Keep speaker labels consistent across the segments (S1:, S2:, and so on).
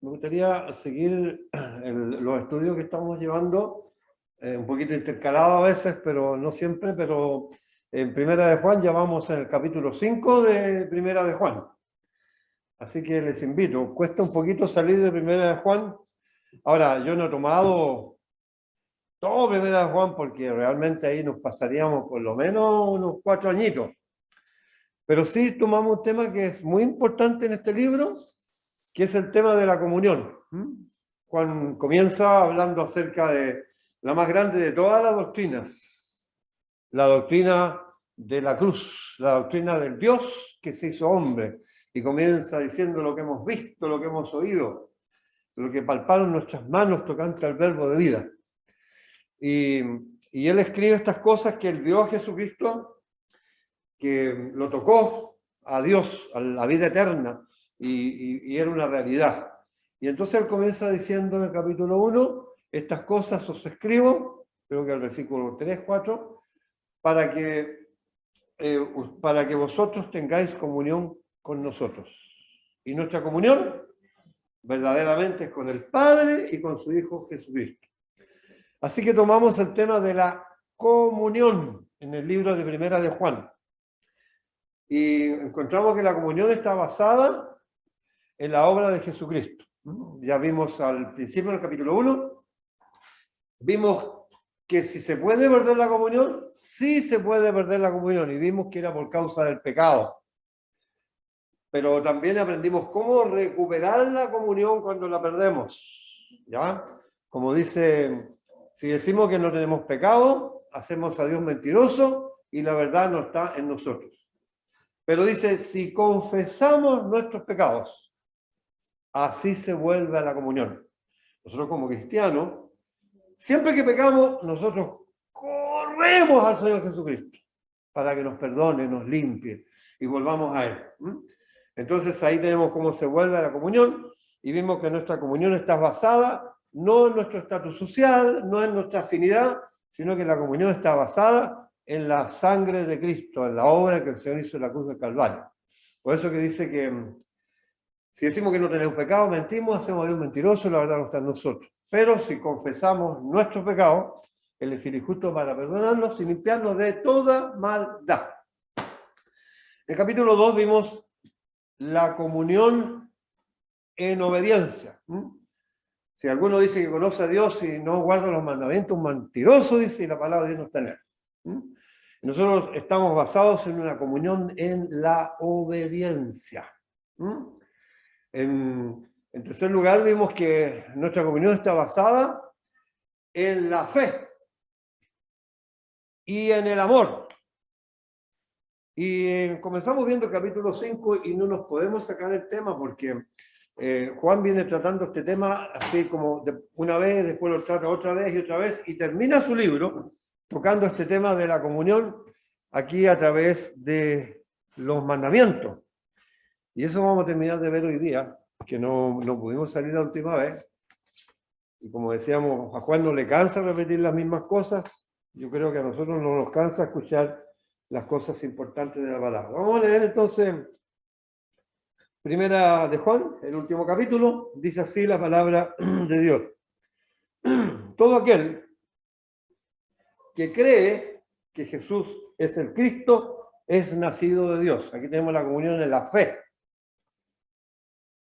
S1: me gustaría seguir los estudios que estamos llevando, un poquito intercalados a veces, pero no siempre, pero en Primera de Juan ya vamos en el capítulo 5 de Primera de Juan. Así que les invito, cuesta un poquito salir de Primera de Juan. Ahora, yo no he tomado todo Primera de Juan porque realmente ahí nos pasaríamos por lo menos unos 4 añitos. Pero sí tomamos un tema que es muy importante en este libro, que es el tema de la comunión. Juan comienza hablando acerca de la más grande de todas las doctrinas, la doctrina de la cruz, la doctrina del Dios que se hizo hombre, y comienza diciendo lo que hemos visto, lo que hemos oído, lo que palparon nuestras manos tocante al verbo de vida. Y él escribe estas cosas que él vio a Jesucristo, que lo tocó a Dios, a la vida eterna, y era una realidad. Y entonces él comienza diciendo en el capítulo 1, estas cosas os escribo, creo que el versículo 3, 4, para que vosotros tengáis comunión con nosotros. Y nuestra comunión verdaderamente es con el Padre y con su Hijo Jesucristo. Así que tomamos el tema de la comunión en el libro de Primera de Juan. Y encontramos que la comunión está basada en la obra de Jesucristo. Ya vimos al principio del capítulo 1, vimos que si se puede perder la comunión, sí se puede perder la comunión, y vimos que era por causa del pecado. Pero también aprendimos cómo recuperar la comunión cuando la perdemos. ¿Ya? Como dice, si decimos que no tenemos pecado, hacemos a Dios mentiroso y la verdad no está en nosotros. Pero dice, si confesamos nuestros pecados, así se vuelve a la comunión. Nosotros como cristianos, siempre que pecamos, nosotros corremos al Señor Jesucristo para que nos perdone, nos limpie y volvamos a Él. Entonces ahí tenemos cómo se vuelve a la comunión, y vimos que nuestra comunión está basada no en nuestro estatus social, no en nuestra afinidad, sino que la comunión está basada en la sangre de Cristo, en la obra que el Señor hizo en la cruz del Calvario. Por eso que dice que si decimos que no tenemos pecado, mentimos, hacemos a Dios mentiroso, la verdad no está en nosotros. Pero si confesamos nuestros pecados, Él es fiel y justo para perdonarnos y limpiarnos de toda maldad. En el capítulo 2 vimos la comunión en obediencia. Si alguno dice que conoce a Dios y no guarda los mandamientos, un mentiroso, dice, y la palabra de Dios no está en él. Nosotros estamos basados en una comunión en la obediencia. En tercer lugar, vimos que nuestra comunión está basada en la fe y en el amor. Y comenzamos viendo el capítulo 5 y no nos podemos sacar el tema porque Juan viene tratando este tema así como una vez, después lo trata otra vez y otra vez, y termina su libro tocando este tema de la comunión aquí a través de los mandamientos. Y eso vamos a terminar de ver hoy día, que no pudimos salir la última vez. Y como decíamos, a Juan no le cansa repetir las mismas cosas. Yo creo que a nosotros no nos cansa escuchar las cosas importantes de la palabra. Vamos a leer entonces Primera de Juan, el último capítulo. Dice así la palabra de Dios. Todo aquel que cree que Jesús es el Cristo es nacido de Dios. Aquí tenemos la comunión en la fe.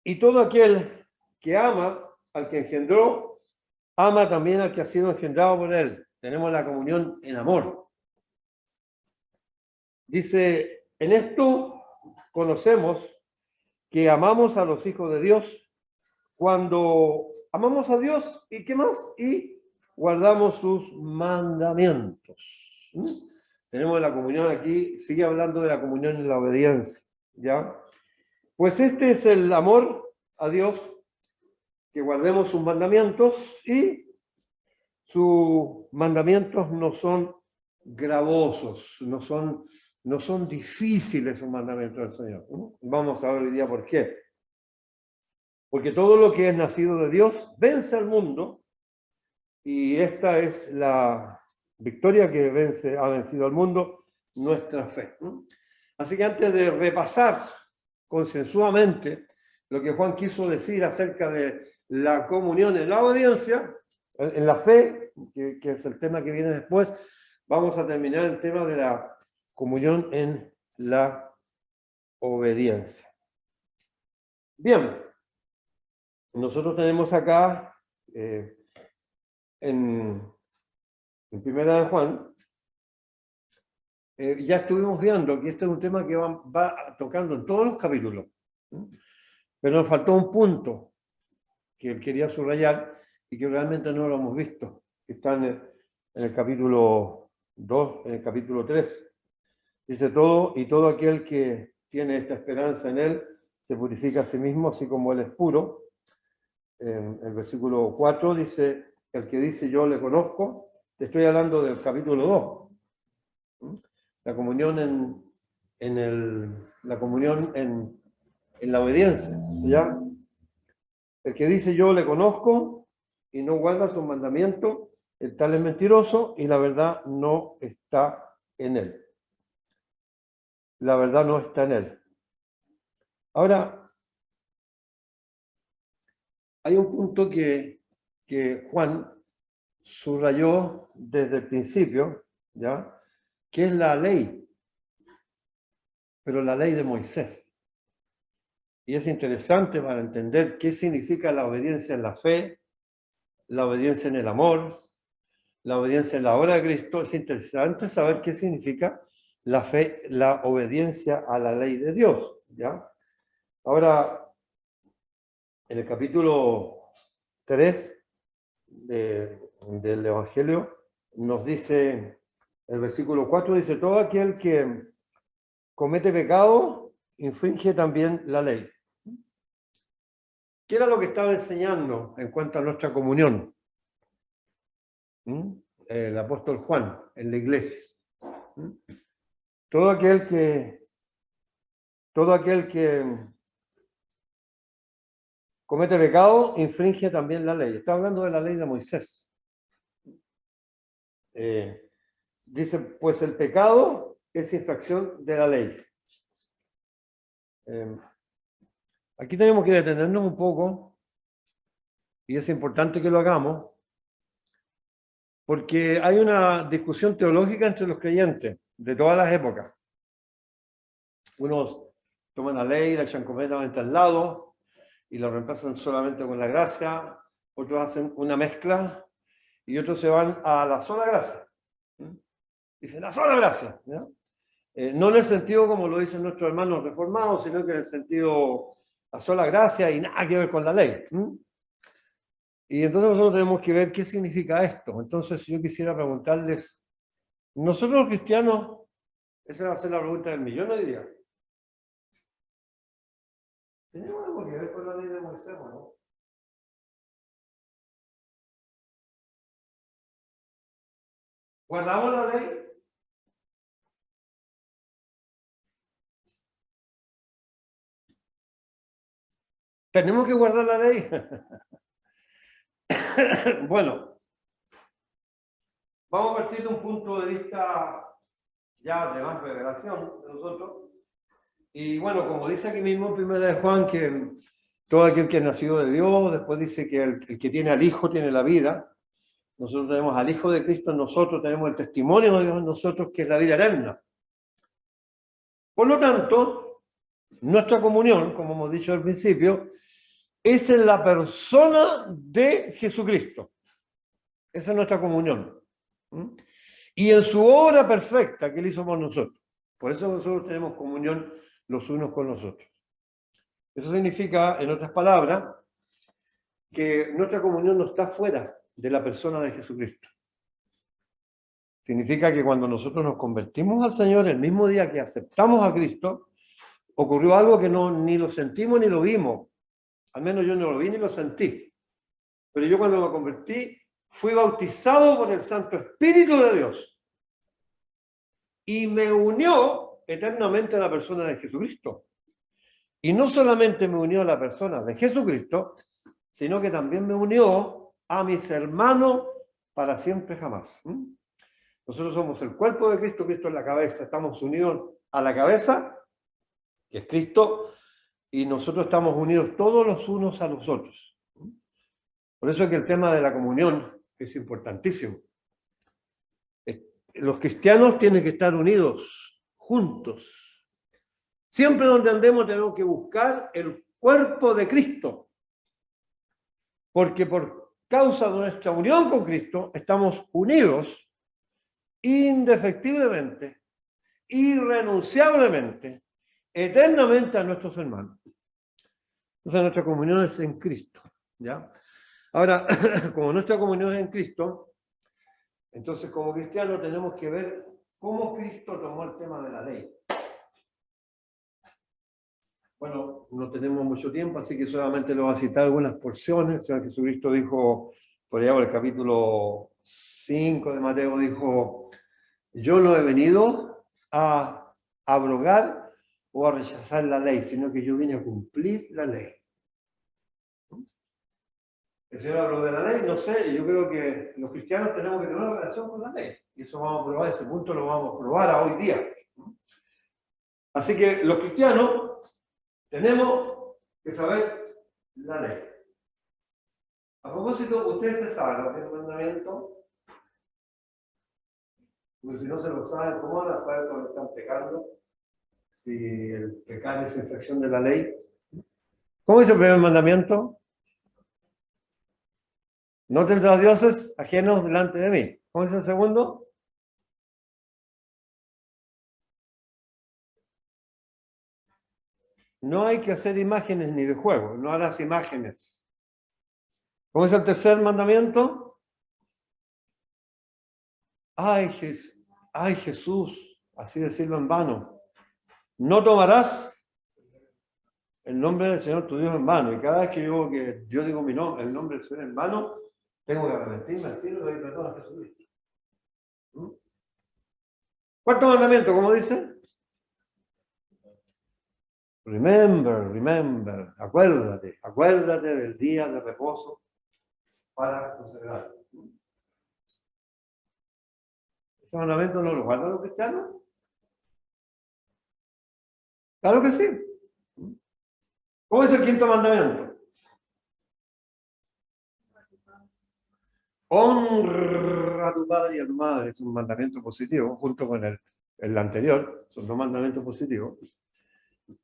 S1: Y todo aquel que ama al que engendró, ama también al que ha sido engendrado por él. Tenemos la comunión en amor. Dice, en esto conocemos que amamos a los hijos de Dios cuando amamos a Dios y ¿qué más? Y guardamos sus mandamientos. Tenemos la comunión aquí, sigue hablando de la comunión en la obediencia, ¿ya? Pues este es el amor a Dios, que guardemos sus mandamientos, y sus mandamientos no son gravosos, no son difíciles sus mandamientos del Señor. Vamos a ver hoy día por qué. Porque todo lo que es nacido de Dios vence al mundo, y esta es la victoria que ha vencido al mundo, nuestra fe. Así que antes de repasar concienzudamente lo que Juan quiso decir acerca de la comunión en la obediencia, en la fe, que es el tema que viene después, vamos a terminar el tema de la comunión en la obediencia. Bien, nosotros tenemos acá en Primera de Juan, ya estuvimos viendo que este es un tema que va tocando en todos los capítulos, pero nos faltó un punto que él quería subrayar y que realmente no lo hemos visto, que está en el capítulo 2, en el capítulo 3. Dice todo aquel que tiene esta esperanza en él se purifica a sí mismo, así como él es puro. En el versículo 4 dice, el que dice yo le conozco, te estoy hablando del capítulo 2. La comunión la comunión en la obediencia, ¿ya? El que dice yo le conozco y no guarda sus mandamientos, el tal es mentiroso y la verdad no está en él. La verdad no está en él. Ahora, hay un punto que Juan subrayó desde el principio, ¿ya? Que es la ley, pero la ley de Moisés. Y es interesante para entender qué significa la obediencia en la fe, la obediencia en el amor, la obediencia en la obra de Cristo. Es interesante saber qué significa la fe, la obediencia a la ley de Dios, ¿ya? Ahora, en el capítulo 3 del Evangelio nos dice, el versículo 4 dice, todo aquel que comete pecado infringe también la ley. ¿Qué era lo que estaba enseñando en cuanto a nuestra comunión? El apóstol Juan en la iglesia. Todo aquel que comete pecado infringe también la ley. Está hablando de la ley de Moisés. Dice, pues el pecado es infracción de la ley. Aquí tenemos que detenernos un poco, y es importante que lo hagamos, porque hay una discusión teológica entre los creyentes de todas las épocas. Unos toman la ley, la echan completamente al lado y la reemplazan solamente con la gracia, otros hacen una mezcla y otros se van a la sola gracia. Dicen la sola gracia, ¿no? No en el sentido como lo dicen nuestros hermanos reformados, sino que en el sentido la sola gracia y nada que ver con la ley. Y entonces nosotros tenemos que ver qué significa esto. Entonces yo quisiera preguntarles, nosotros los cristianos, esa va a ser la pregunta del millón, diría. ¿Tenemos algo que ver con la ley de Moisés o no? ¿Guardamos la ley? ¿Tenemos que guardar la ley? Bueno, vamos a partir de un punto de vista ya de más revelación de nosotros. Y bueno, como dice aquí mismo en 1 de Juan, que todo aquel que es nacido de Dios, después dice que el que tiene al Hijo tiene la vida. Nosotros tenemos al Hijo de Cristo en nosotros, tenemos el testimonio de Dios en nosotros, que es la vida eterna. Por lo tanto, nuestra comunión, como hemos dicho al principio, es en la persona de Jesucristo. Esa es nuestra comunión. Y en su obra perfecta que Él hizo por nosotros. Por eso nosotros tenemos comunión los unos con los otros. Eso significa, en otras palabras, que nuestra comunión no está fuera de la persona de Jesucristo. Significa que cuando nosotros nos convertimos al Señor, el mismo día que aceptamos a Cristo, ocurrió algo que ni lo sentimos ni lo vimos. Al menos yo no lo vi ni lo sentí. Pero yo cuando me convertí, fui bautizado por el Santo Espíritu de Dios. Y me unió eternamente a la persona de Jesucristo. Y no solamente me unió a la persona de Jesucristo, sino que también me unió a mis hermanos para siempre jamás. Nosotros somos el cuerpo de Cristo, Cristo es la cabeza, estamos unidos a la cabeza, que es Cristo, y nosotros estamos unidos todos los unos a los otros. Por eso es que el tema de la comunión es importantísimo. Los cristianos tienen que estar unidos, juntos. Siempre donde andemos tenemos que buscar el cuerpo de Cristo, porque por causa de nuestra unión con Cristo estamos unidos indefectiblemente, irrenunciablemente, eternamente a nuestros hermanos. Entonces nuestra comunión es en Cristo, ¿ya? Ahora, como nuestra comunión es en Cristo, entonces como cristianos tenemos que ver cómo Cristo tomó el tema de la ley. Bueno, no tenemos mucho tiempo, así que solamente le voy a citar algunas porciones. El Señor Jesucristo dijo, por allá por el capítulo 5 de Mateo, dijo, yo no he venido a abrogar o a rechazar la ley, sino que yo vine a cumplir la ley. ¿El Señor habló de la ley? No sé, yo creo que los cristianos tenemos que tener una relación con la ley. Y eso vamos a probar, ese punto lo vamos a probar a hoy día. Así que los cristianos tenemos que saber la ley. A propósito, ustedes se saben lo que es el mandamiento. Porque si no se lo saben, ¿cómo van a saber cuando están pecando? Si el pecado es infracción de la ley. ¿Cómo dice el primer mandamiento? No tendrás dioses ajenos delante de mí. ¿Cómo dice el segundo? No hay que hacer imágenes ni de juego, no harás imágenes. ¿Cómo es el tercer mandamiento? Ay, Jesús, así decirlo en vano. No tomarás el nombre del Señor tu Dios en vano. Y cada vez que yo digo mi nombre, el nombre del Señor en vano, tengo que arrepentirme al cielo y pedir perdón a Jesucristo. Cuarto mandamiento, ¿cómo dice? Remember, acuérdate del día de reposo para consagrarlo. ¿Ese mandamiento no lo guardan los cristianos? Claro que sí. ¿Cómo es el quinto mandamiento? Honra a tu padre y a tu madre. Es un mandamiento positivo, junto con el anterior. Son dos mandamientos positivos.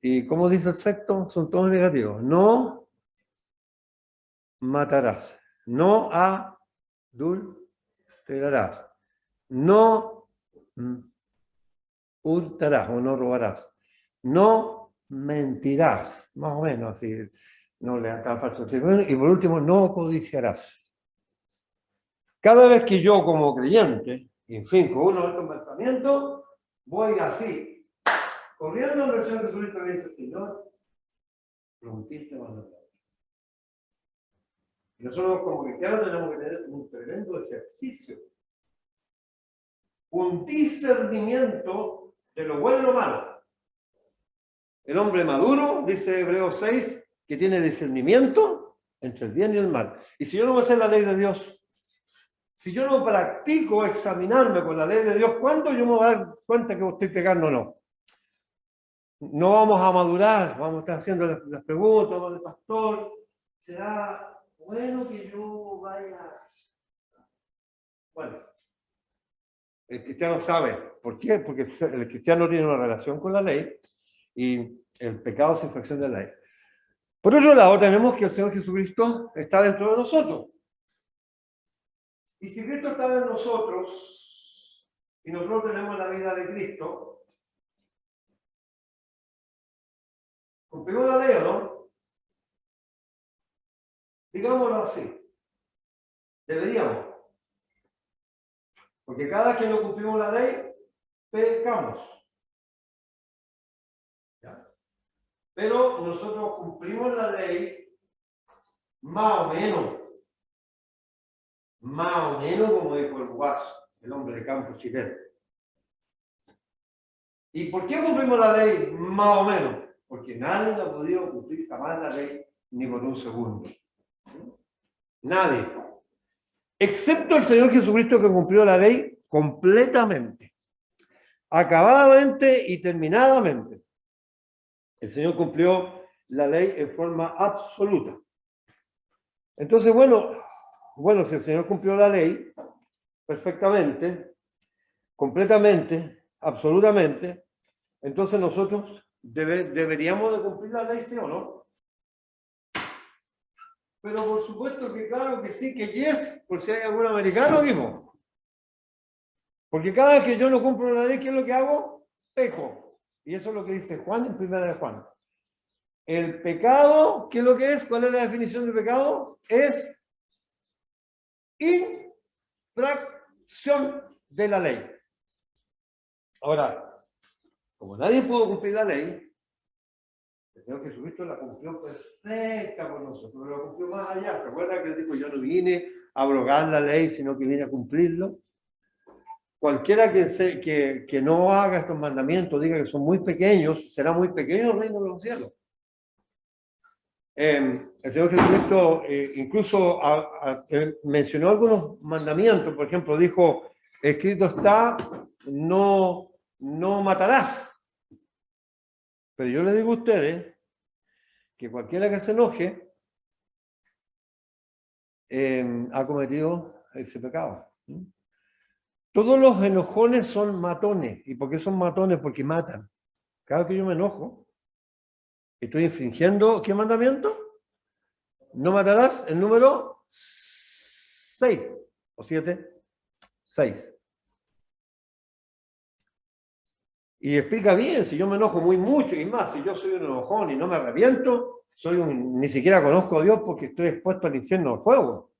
S1: ¿Y cómo dice el sexto? Son todos negativos. No matarás. No adulterarás. No hurtarás o no robarás. No mentirás. Más o menos así. No le hagas falso testimonio. Y por último, no codiciarás. Cada vez que yo como creyente infringo uno de estos mandamientos, voy así, corriendo en la versión de Jesucristo que dice, Señor, rompiste mandamiento. Y nosotros como cristianos tenemos que tener un tremendo ejercicio, un discernimiento de lo bueno y lo malo. El hombre maduro, dice Hebreos 6, que tiene discernimiento entre el bien y el mal. Y si yo no voy a hacer la ley de Dios, si yo no practico examinarme con la ley de Dios, ¿cuándo yo me voy a dar cuenta que estoy pecando o no? No vamos a madurar, vamos a estar haciendo las preguntas con el pastor. ¿Será bueno que yo vaya? Bueno, el cristiano sabe. ¿Por qué? Porque el cristiano tiene una relación con la ley y el pecado es infracción de la ley. Por otro lado, tenemos que el Señor Jesucristo está dentro de nosotros. Y si Cristo está en nosotros y nosotros tenemos la vida de Cristo, ¿cumplimos la ley o no? Digámoslo así. Deberíamos. Porque cada vez que no cumplimos la ley, pecamos. ¿Ya? Pero nosotros cumplimos la ley más o menos. Más o menos como dijo el Guaso, el hombre de campo chileno. ¿Y por qué cumplimos la ley más o menos? Porque nadie ha podido cumplir jamás la ley ni por un segundo. Nadie. Excepto el Señor Jesucristo que cumplió la ley completamente, acabadamente y terminadamente. El Señor cumplió la ley en forma absoluta. Entonces, bueno, si el Señor cumplió la ley perfectamente, completamente, absolutamente, entonces nosotros deberíamos de cumplir la ley, ¿sí o no? Pero por supuesto que claro que sí, que yes, por si hay algún americano, digo. Porque cada vez que yo no cumplo la ley, ¿qué es lo que hago? Peco. Y eso es lo que dice Juan en Primera de Juan. El pecado, ¿qué es lo que es? ¿Cuál es la definición de pecado? Es infracción de la ley. Ahora, como nadie pudo cumplir la ley, el Señor Jesucristo la cumplió perfecta por nosotros, pero la cumplió más allá. ¿Se acuerdan que él dijo, yo no vine a abrogar la ley, sino que vine a cumplirlo? Cualquiera que no haga estos mandamientos, diga que son muy pequeños, será muy pequeño el reino de los cielos. El Señor Jesucristo incluso mencionó algunos mandamientos, por ejemplo, dijo, escrito está, no matarás. Pero yo les digo a ustedes que cualquiera que se enoje ha cometido ese pecado. Todos los enojones son matones. ¿Y por qué son matones? Porque matan. Cada vez que yo me enojo, estoy infringiendo, ¿qué mandamiento? No matarás, el número 6 o 7, 6. Y explica bien, si yo me enojo muy mucho y más, si yo soy un enojón y no me arrepiento, ni siquiera conozco a Dios porque estoy expuesto al infierno al fuego.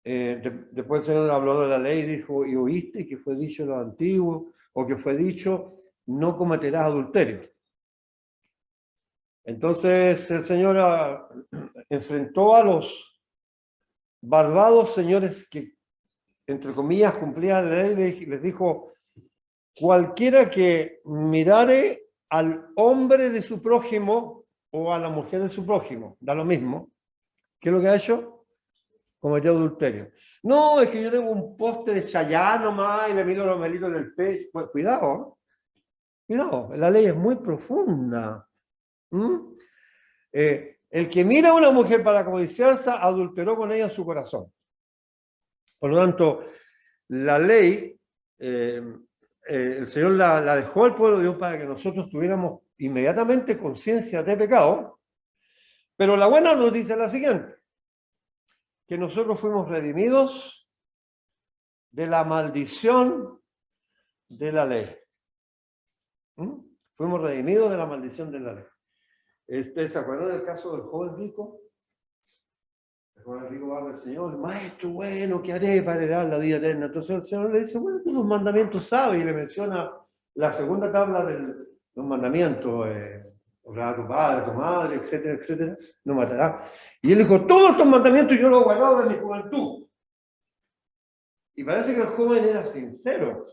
S1: Después el Señor habló de la ley y dijo, y oíste que fue dicho en lo antiguo, o que fue dicho, no cometerás adulterio. Entonces el Señor enfrentó a los barbados señores que, entre comillas, cumplían la ley, les dijo, cualquiera que mirare al hombre de su prójimo o a la mujer de su prójimo, da lo mismo, ¿qué es lo que ha hecho? Cometió adulterio. No, es que yo tengo un poste de Chayanne nomás y le miro los melitos del pecho. Pues cuidado, cuidado, la ley es muy profunda. El que mira a una mujer para codiciarse adulteró con ella en su corazón. Por lo tanto, la ley, el Señor la dejó al pueblo de Dios para que nosotros tuviéramos inmediatamente conciencia de pecado. Pero la buena noticia es la siguiente, que nosotros fuimos redimidos de la maldición de la ley. Fuimos redimidos de la maldición de la ley. ¿Ustedes se acuerdan del caso del joven rico? El joven rico va al Señor, maestro, bueno, ¿qué haré para heredar la vida eterna? Entonces el Señor le dice, bueno, tú los mandamientos sabes, y le menciona la segunda tabla de los mandamientos, honrar a tu padre, a tu madre, etcétera, etcétera, no matarás. Y él dijo, todos estos mandamientos yo los he guardado de mi juventud. Y parece que el joven era sincero,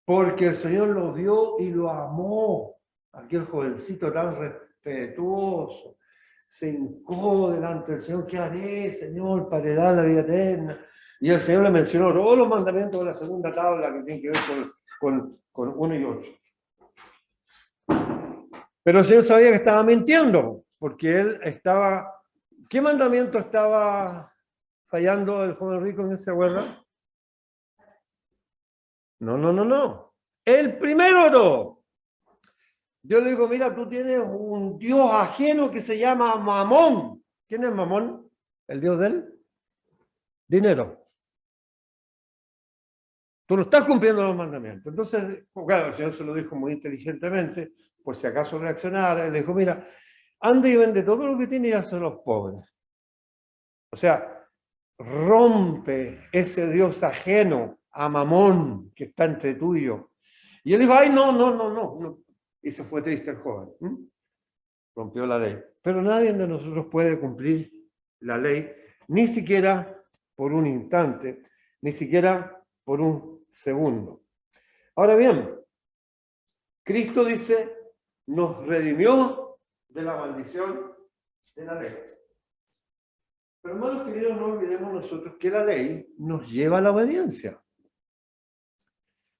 S1: porque el Señor lo vio y lo amó. Aquel jovencito tan respetuoso se hincó delante del Señor. ¿Qué haré, Señor, para heredar la vida eterna? Y el Señor le mencionó todos los mandamientos de la segunda tabla que tienen que ver con uno y otro. Pero el Señor sabía que estaba mintiendo, porque él estaba... ¿Qué mandamiento estaba fallando el joven rico en esa guerra? No. El primero de todo. Dios le dijo, mira, tú tienes un Dios ajeno que se llama Mamón. ¿Quién es Mamón? ¿El Dios del dinero? Tú no estás cumpliendo los mandamientos. Entonces, claro, el Señor se lo dijo muy inteligentemente, por si acaso reaccionara. Él le dijo, mira, anda y vende todo lo que tiene y hace a los pobres. O sea, rompe ese Dios ajeno a Mamón que está entre tú y yo. Y él dijo, ay, no. Y se fue triste el joven. Rompió la ley. Pero nadie de nosotros puede cumplir la ley, ni siquiera por un instante, ni siquiera por un segundo. Ahora bien, Cristo dice, nos redimió de la maldición de la ley. Pero hermanos queridos, no olvidemos nosotros que la ley nos lleva a la obediencia.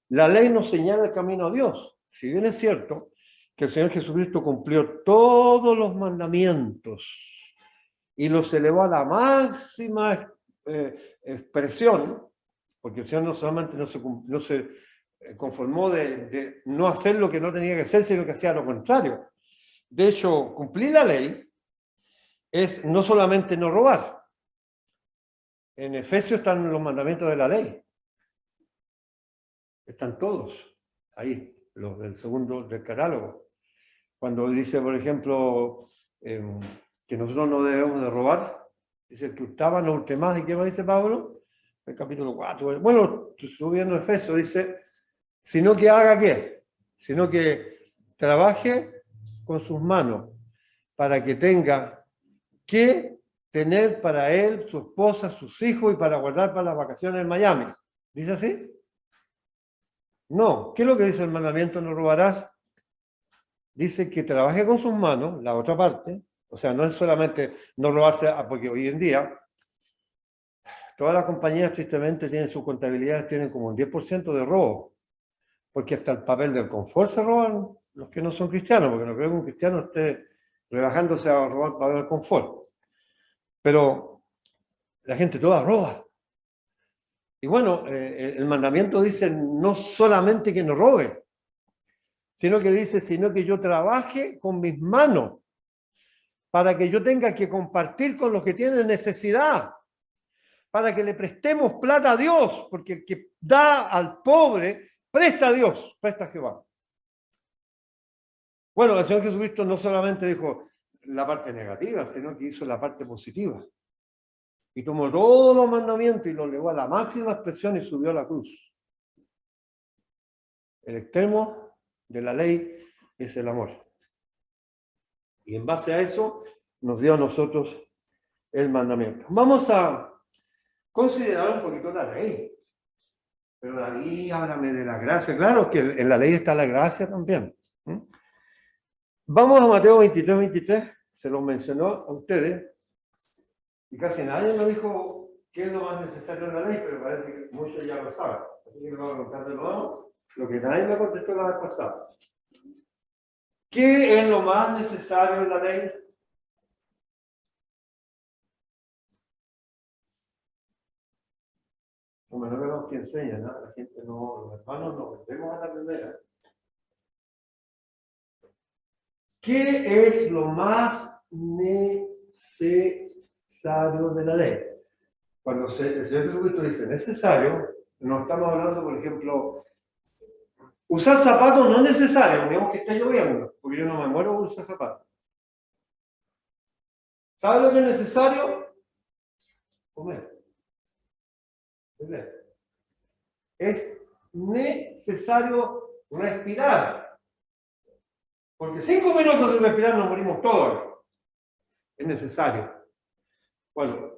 S1: La ley nos señala el camino a Dios. Si bien es cierto que el Señor Jesucristo cumplió todos los mandamientos y los elevó a la máxima expresión, porque el Señor no solamente no se conformó de no hacer lo que no tenía que hacer, sino que hacía lo contrario. De hecho, cumplir la ley es no solamente no robar. En Efesios están los mandamientos de la ley. Están todos ahí, los del segundo del catálogo. Cuando dice, por ejemplo, que nosotros no debemos de robar, dice el que hurtaba no hurte más. ¿Y qué más dice Pablo? El capítulo 4. Bueno, subiendo Efesios, dice, sino que haga ¿qué? Sino que trabaje con sus manos para que tenga que tener para él, su esposa, sus hijos y para guardar para las vacaciones en Miami. ¿Dice así? No. ¿Qué es lo que dice el mandamiento? No robarás. Dice que trabaje con sus manos, la otra parte. O sea, no es solamente no robarse, porque hoy en día todas las compañías tristemente tienen sus contabilidades, tienen como un 10% de robo. Porque hasta el papel del confort se roban los que no son cristianos, porque no creo que un cristiano esté rebajándose a robar papel del confort. Pero la gente toda roba. Y bueno, el mandamiento dice no solamente que no robe, sino que dice, sino que yo trabaje con mis manos para que yo tenga que compartir con los que tienen necesidad, para que le prestemos plata a Dios, porque el que da al pobre, presta a Dios, presta a Jehová. Bueno, el Señor Jesucristo no solamente dijo la parte negativa, sino que hizo la parte positiva. Y tomó todos los mandamientos y los elevó a la máxima expresión y subió a la cruz. El extremo de la ley es el amor. Y en base a eso nos dio a nosotros el mandamiento. Vamos a considerar un poquito la ley. Pero David, háblame de la gracia. Claro que en la ley está la gracia también. Vamos a Mateo 23, 23. Se lo mencionó a ustedes. Y casi nadie me dijo qué es lo más necesario en la ley, pero parece que muchos ya lo saben. Así que lo voy a contar de nuevo. Lo que nadie me contestó la vez pasada. ¿Qué es lo más necesario en la ley? Como no vemos que enseña, ¿no? La gente no, los hermanos no vendemos a la primera. ¿Qué es lo más necesario de la ley? Cuando el Señor Jesucristo dice necesario, no estamos hablando, por ejemplo, usar zapatos no es necesario, digamos que está lloviendo, porque yo no me muero por usar zapatos. ¿Sabe lo que es necesario? Comer. Es necesario respirar. Porque 5 minutos sin respirar nos morimos todos. Es necesario. Bueno,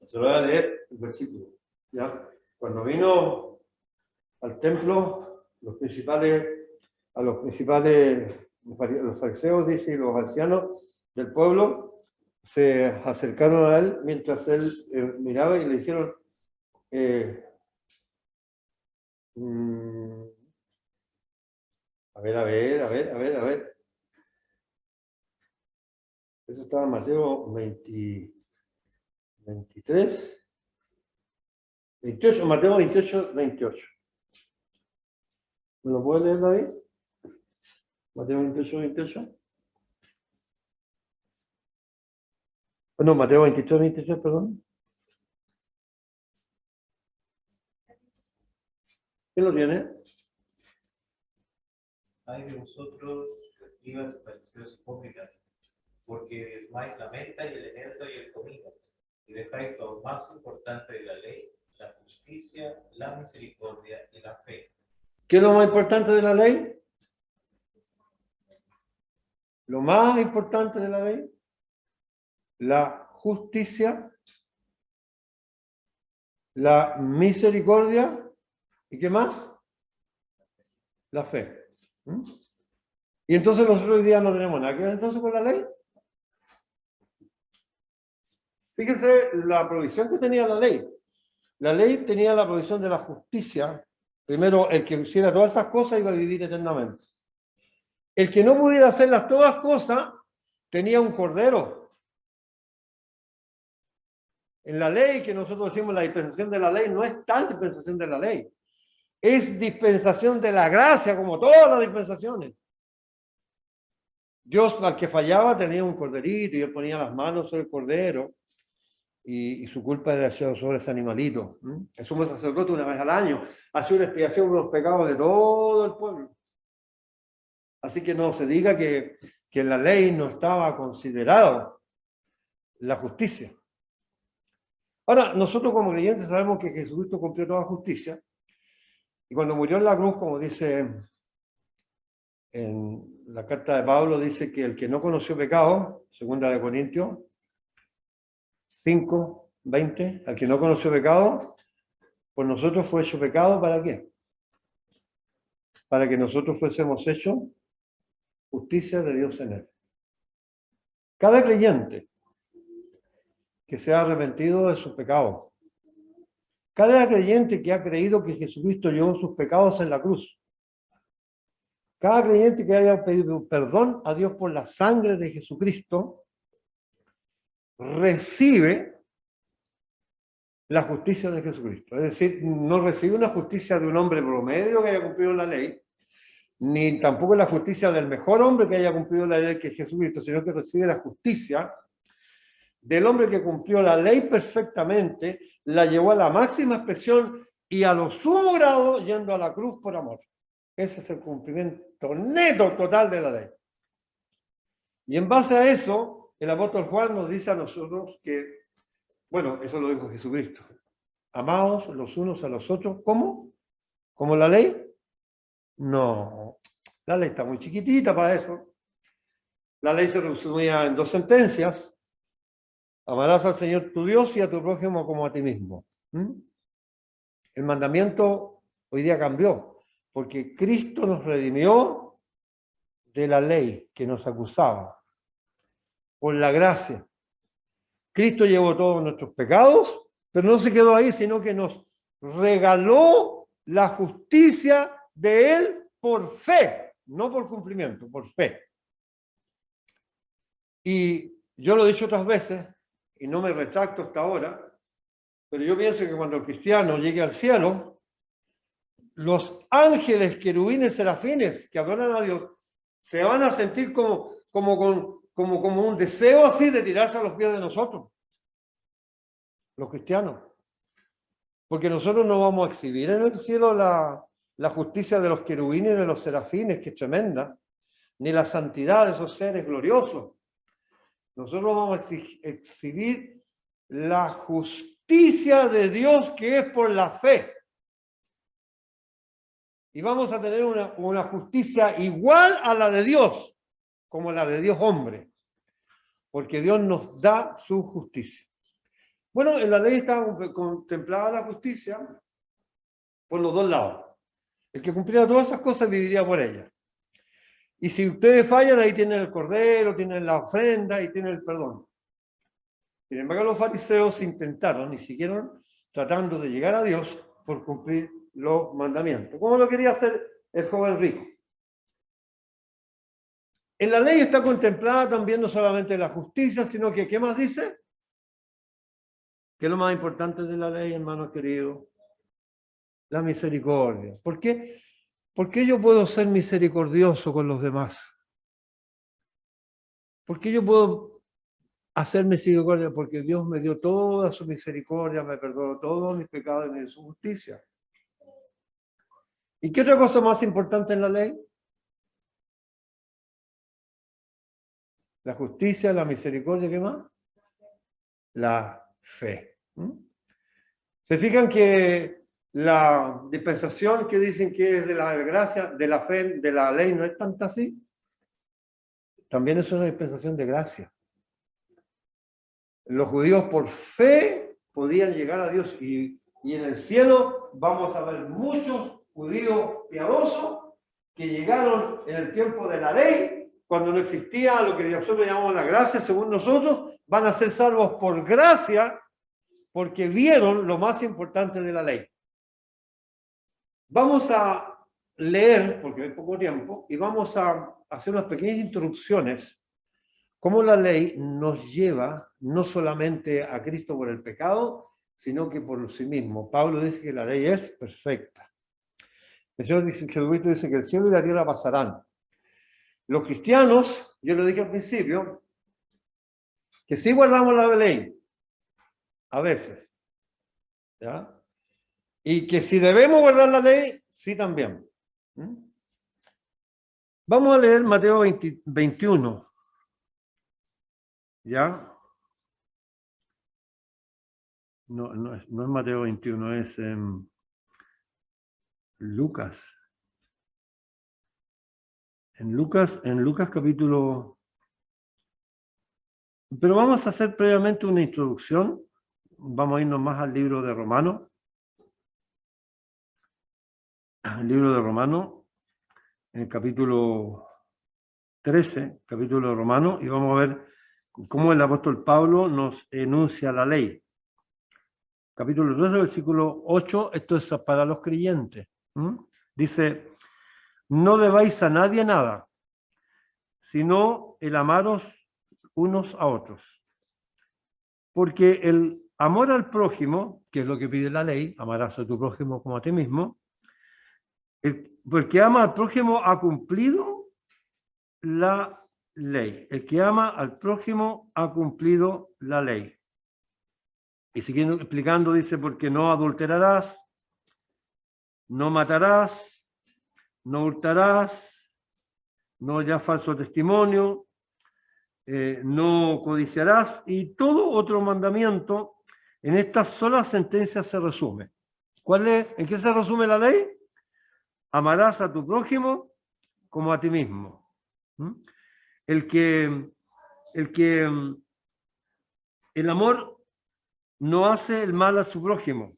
S1: se lo voy a leer el versículo. ¿Ya? Cuando vino al templo, los fariseos, dice, y los ancianos del pueblo se acercaron a él mientras él miraba y le dijeron, a ver. Eso estaba en Mateo 23, 28, Mateo 28, 28. ¿Me lo puede leer, David? Mateo 28, 28. No, Mateo 23, 23, perdón. ¿Quién lo tiene?
S2: Ay de vosotros, escribas, fariseos hipócritas, porque diezmáis la menta y el eneldo y el comino, y dejáis lo más importante de la ley, la justicia, la misericordia y la fe.
S1: ¿Qué es lo más importante de la ley? Lo más importante de la ley, la justicia, la misericordia, ¿y qué más? La fe. Y entonces nosotros hoy día no tenemos nada que ver entonces con la ley. Fíjense la provisión que tenía la ley. La ley tenía la provisión de la justicia. Primero, el que hiciera todas esas cosas iba a vivir eternamente. El que no pudiera hacer las todas cosas tenía un cordero. En la ley que nosotros decimos la dispensación de la ley no es tal dispensación de la ley. Es dispensación de la gracia como todas las dispensaciones. Dios al que fallaba tenía un corderito y él ponía las manos sobre el cordero y su culpa era sobre ese animalito. El sumo sacerdote una vez al año hacía una expiación por los pecados de todo el pueblo. Así que no se diga que en la ley no estaba considerado la justicia. Ahora, nosotros como creyentes sabemos que Jesucristo cumplió toda justicia y cuando murió en la cruz, como dice en la carta de Pablo, dice que el que no conoció pecado, 2 Corintios 5, 20, al que no conoció pecado, por nosotros fue hecho pecado, ¿para qué? Para que nosotros fuésemos hechos justicia de Dios en él. Cada creyente que se ha arrepentido de sus pecados, cada creyente que ha creído que Jesucristo llevó sus pecados en la cruz, cada creyente que haya pedido perdón a Dios por la sangre de Jesucristo, recibe la justicia de Jesucristo. Es decir, no recibe una justicia de un hombre promedio que haya cumplido la ley, ni tampoco la justicia del mejor hombre que haya cumplido la ley que es Jesucristo, sino que recibe la justicia del hombre que cumplió la ley perfectamente, la llevó a la máxima expresión y a lo sumo grado yendo a la cruz por amor. Ese es el cumplimiento neto total de la ley. Y en base a eso, el apóstol Juan nos dice a nosotros que, bueno, eso lo dijo Jesucristo, amados los unos a los otros, ¿cómo? ¿Como la ley? No, la ley está muy chiquitita para eso. La ley se resumía en 2 sentencias. Amarás al Señor tu Dios y a tu prójimo como a ti mismo. El mandamiento hoy día cambió, porque Cristo nos redimió de la ley que nos acusaba, por la gracia. Cristo llevó todos nuestros pecados, pero no se quedó ahí, sino que nos regaló la justicia de Él por fe, no por cumplimiento, por fe. Y yo lo he dicho otras veces, y no me retracto hasta ahora, pero yo pienso que cuando el cristiano llegue al cielo, los ángeles, querubines, serafines que adoran a Dios, se van a sentir como un deseo así de tirarse a los pies de nosotros, los cristianos. Porque nosotros no vamos a exhibir en el cielo la justicia de los querubines y de los serafines, que es tremenda, ni la santidad de esos seres gloriosos. Nosotros vamos a exhibir la justicia de Dios que es por la fe. Y vamos a tener una justicia igual a la de Dios, como la de Dios hombre, porque Dios nos da su justicia. Bueno, en la ley está contemplada la justicia por los dos lados. El que cumpliera todas esas cosas viviría por ellas. Y si ustedes fallan, ahí tienen el cordero, tienen la ofrenda y tienen el perdón. Sin embargo, los fariseos intentaron y siguieron tratando de llegar a Dios por cumplir los mandamientos. ¿Cómo lo quería hacer el joven rico? En la ley está contemplada también no solamente la justicia, sino que, ¿qué más dice? ¿Qué es lo más importante de la ley, hermanos queridos? La misericordia. ¿Por qué? ¿Por qué yo puedo ser misericordioso con los demás? ¿Por qué yo puedo hacer misericordia? Porque Dios me dio toda su misericordia, me perdonó todos mis pecados y me dio su justicia. ¿Y qué otra cosa más importante en la ley? La justicia, la misericordia, ¿qué más? La fe. ¿Se fijan que la dispensación que dicen que es de la gracia, de la fe, de la ley, no es tanta así? También es una dispensación de gracia. Los judíos por fe podían llegar a Dios y en el cielo vamos a ver muchos judíos piadosos que llegaron en el tiempo de la ley, cuando no existía lo que nosotros llamamos la gracia, según nosotros, van a ser salvos por gracia porque vieron lo más importante de la ley. Vamos a leer, porque hay poco tiempo, y vamos a hacer unas pequeñas introducciones, cómo la ley nos lleva no solamente a Cristo por el pecado, sino que por sí mismo. Pablo dice que la ley es perfecta. El Señor Jesucristo dice que el cielo y la tierra pasarán. Los cristianos, yo lo dije al principio, que sí guardamos la ley, a veces, ¿ya? Y que si debemos guardar la ley, sí también. Vamos a leer Mateo 21, ¿ya? No es Mateo 21, es Lucas. En Lucas capítulo... Pero vamos a hacer previamente una introducción. Vamos a irnos más al libro de Romanos. El libro de Romanos, en el capítulo 13, capítulo de Romanos, y vamos a ver cómo el apóstol Pablo nos enuncia la ley. Capítulo 13, versículo 8, esto es para los creyentes. Dice, no debáis a nadie nada, sino el amaros unos a otros. Porque el amor al prójimo, que es lo que pide la ley, amarás a tu prójimo como a ti mismo, el que ama al prójimo ha cumplido la ley. El que ama al prójimo ha cumplido la ley. Y siguiendo explicando, dice, porque no adulterarás, no matarás, no hurtarás, no harás falso testimonio, no codiciarás, y todo otro mandamiento en estas solas sentencias se resume. ¿Cuál es? ¿En qué se resume la ley? Amarás a tu prójimo como a ti mismo. El amor no hace el mal a su prójimo.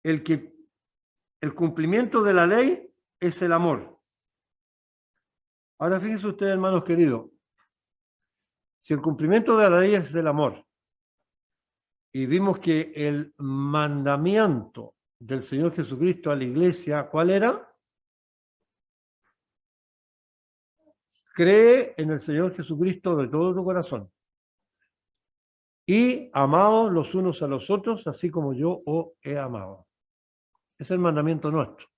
S1: El cumplimiento de la ley es el amor. Ahora fíjense ustedes, hermanos queridos, si el cumplimiento de la ley es el amor, y vimos que el mandamiento del Señor Jesucristo a la iglesia, ¿cuál era? Cree en el Señor Jesucristo de todo tu corazón. Y amaos los unos a los otros, así como yo os he amado. Es el mandamiento nuestro.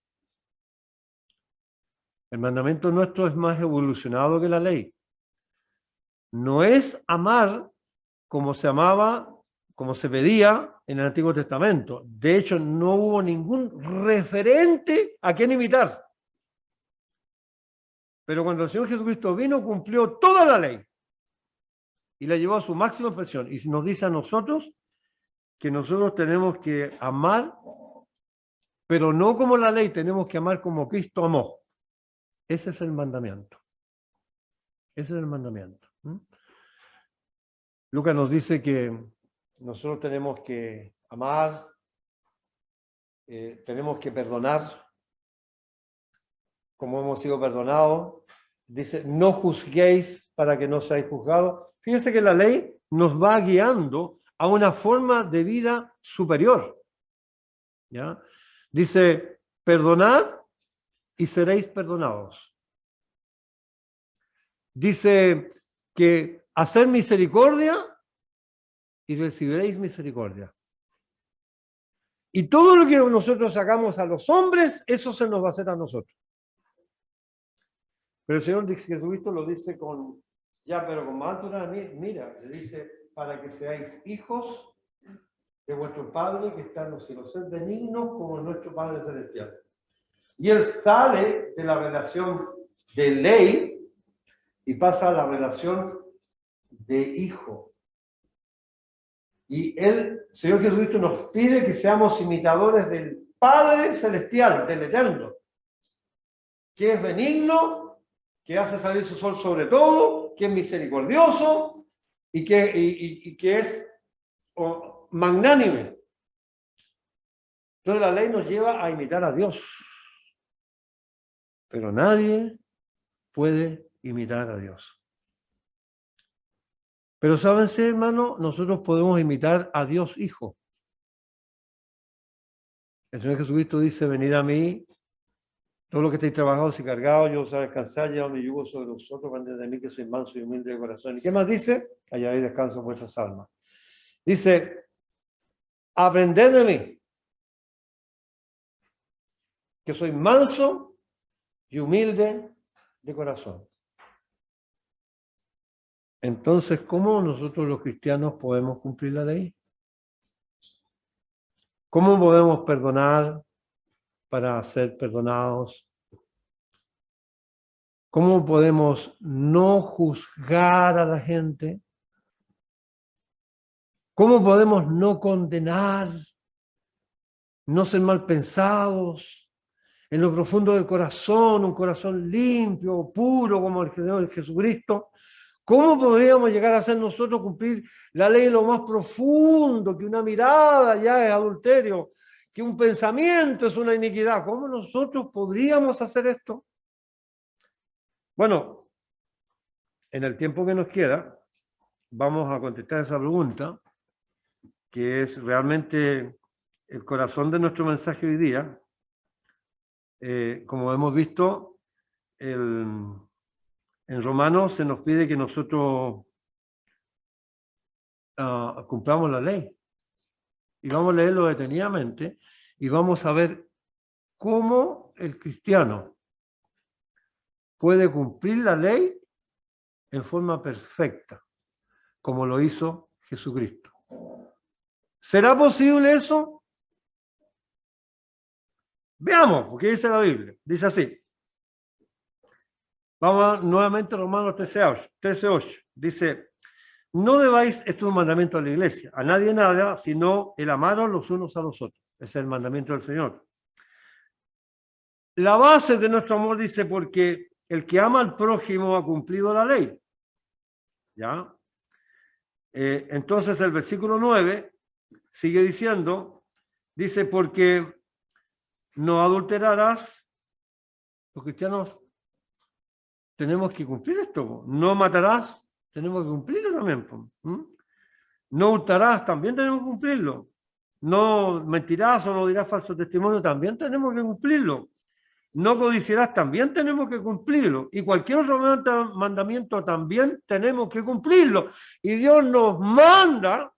S1: El mandamiento nuestro es más evolucionado que la ley. No es amar como se amaba, como se pedía en el Antiguo Testamento. De hecho, no hubo ningún referente a quien imitar. Pero cuando el Señor Jesucristo vino, cumplió toda la ley y la llevó a su máxima expresión. Y nos dice a nosotros que nosotros tenemos que amar, pero no como la ley, tenemos que amar como Cristo amó. Ese es el mandamiento. Ese es el mandamiento. Lucas nos dice que nosotros tenemos que amar, tenemos que perdonar como hemos sido perdonados. Dice, no juzguéis para que no seáis juzgados. Fíjense que la ley nos va guiando a una forma de vida superior. ¿Ya? Dice, perdonad y seréis perdonados. Dice que hacer misericordia y recibiréis misericordia. Y todo lo que nosotros hagamos a los hombres, eso se nos va a hacer a nosotros. Pero el Señor Jesucristo lo dice pero con más altura, mira, le dice, para que seáis hijos de vuestro Padre que está en los cielos, sed benignos como nuestro Padre Celestial. Y Él sale de la relación de ley y pasa a la relación de hijo. Y el Señor Jesucristo nos pide que seamos imitadores del Padre Celestial, del Eterno, que es benigno, que hace salir su sol sobre todo, que es misericordioso y que es magnánime. Entonces la ley nos lleva a imitar a Dios. Pero nadie puede imitar a Dios. Pero sábense, hermano, nosotros podemos imitar a Dios Hijo. El Señor Jesucristo dice, venid a mí, Todo lo que estéis trabajados y cargados, yo os haré descansar, llevad mi yugo sobre vosotros, aprended de mí que soy manso y humilde de corazón. ¿Y qué más dice? Hallaréis descanso en vuestras almas. Dice, aprended de mí, que soy manso y humilde de corazón. Entonces, ¿cómo nosotros los cristianos podemos cumplir la ley? ¿Cómo podemos perdonar para ser perdonados? ¿Cómo podemos no juzgar a la gente? ¿Cómo podemos no condenar, no ser mal pensados, en lo profundo del corazón, un corazón limpio, puro como el de Jesucristo? ¿Cómo podríamos llegar a ser nosotros cumplir la ley en lo más profundo, que una mirada ya es adulterio, que un pensamiento es una iniquidad? ¿Cómo nosotros podríamos hacer esto? Bueno, en el tiempo que nos queda, vamos a contestar esa pregunta, que es realmente el corazón de nuestro mensaje hoy día. Como hemos visto, en Romanos se nos pide que nosotros cumplamos la ley. Y vamos a leerlo detenidamente y vamos a ver cómo el cristiano puede cumplir la ley en forma perfecta, como lo hizo Jesucristo. ¿Será posible eso? Veamos, porque dice la Biblia. Dice así. Vamos nuevamente a Romanos 13:8. Dice, no debáis, esto es un mandamiento de la iglesia, a nadie nada, sino el amaros los unos a los otros. Ese es el mandamiento del Señor. La base de nuestro amor dice, porque el que ama al prójimo ha cumplido la ley. ¿Ya? Entonces el versículo 9 sigue diciendo, dice, porque no adulterarás. Los cristianos tenemos que cumplir esto. No matarás, tenemos que cumplirlo también. No hurtarás, también tenemos que cumplirlo. No mentirás o no dirás falso testimonio, también tenemos que cumplirlo. No codiciarás, también tenemos que cumplirlo. Y cualquier otro mandamiento también tenemos que cumplirlo. Y Dios nos manda,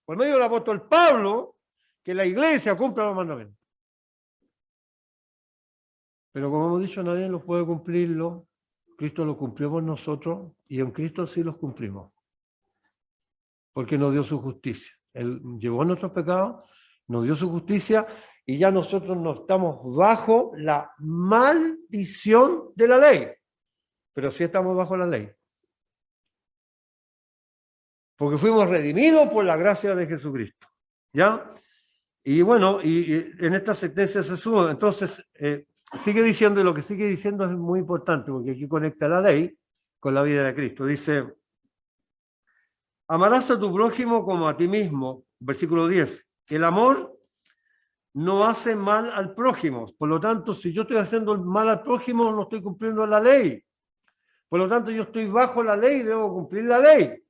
S1: por medio del apóstol Pablo, que la iglesia cumpla los mandamientos. Pero como hemos dicho, nadie los puede cumplirlo. Cristo lo cumplió por nosotros y en Cristo sí los cumplimos. Porque nos dio su justicia. Él llevó nuestros pecados, nos dio su justicia y ya nosotros no estamos bajo la maldición de la ley. Pero sí estamos bajo la ley. Porque fuimos redimidos por la gracia de Jesucristo. ¿Ya? Y bueno, y en esta sentencia se suma. Entonces, sigue diciendo, y lo que sigue diciendo es muy importante, porque aquí conecta la ley con la vida de Cristo. Dice, amarás a tu prójimo como a ti mismo. Versículo 10. El amor no hace mal al prójimo. Por lo tanto, si yo estoy haciendo mal al prójimo, no estoy cumpliendo la ley. Por lo tanto, yo estoy bajo la ley y debo cumplir la ley.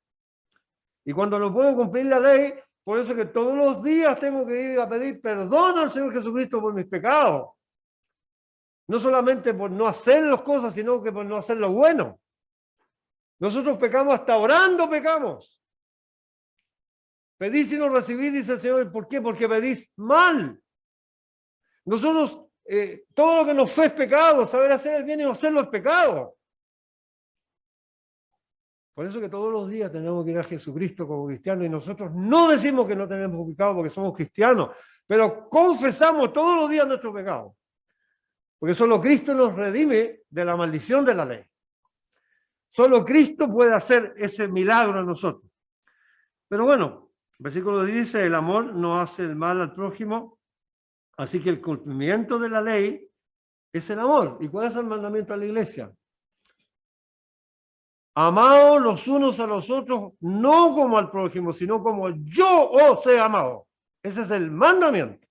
S1: Y cuando no puedo cumplir la ley, por eso que todos los días tengo que ir a pedir perdón al Señor Jesucristo por mis pecados. No solamente por no hacer las cosas, sino que por no hacer lo bueno. Nosotros pecamos, hasta orando pecamos. Pedís y no recibís, dice el Señor. ¿Por qué? Porque pedís mal. Nosotros, todo lo que nos fue es pecado, saber hacer el bien y no hacerlo es pecado. Por eso que todos los días tenemos que ir a Jesucristo como cristianos y nosotros no decimos que no tenemos pecado porque somos cristianos, pero confesamos todos los días nuestro pecado. Porque solo Cristo nos redime de la maldición de la ley. Solo Cristo puede hacer ese milagro en nosotros. Pero bueno, el versículo dice, el amor no hace el mal al prójimo, así que el cumplimiento de la ley es el amor. ¿Y cuál es el mandamiento de la iglesia? Amaos los unos a los otros, no como al prójimo, sino como yo os he amado. Ese es el mandamiento.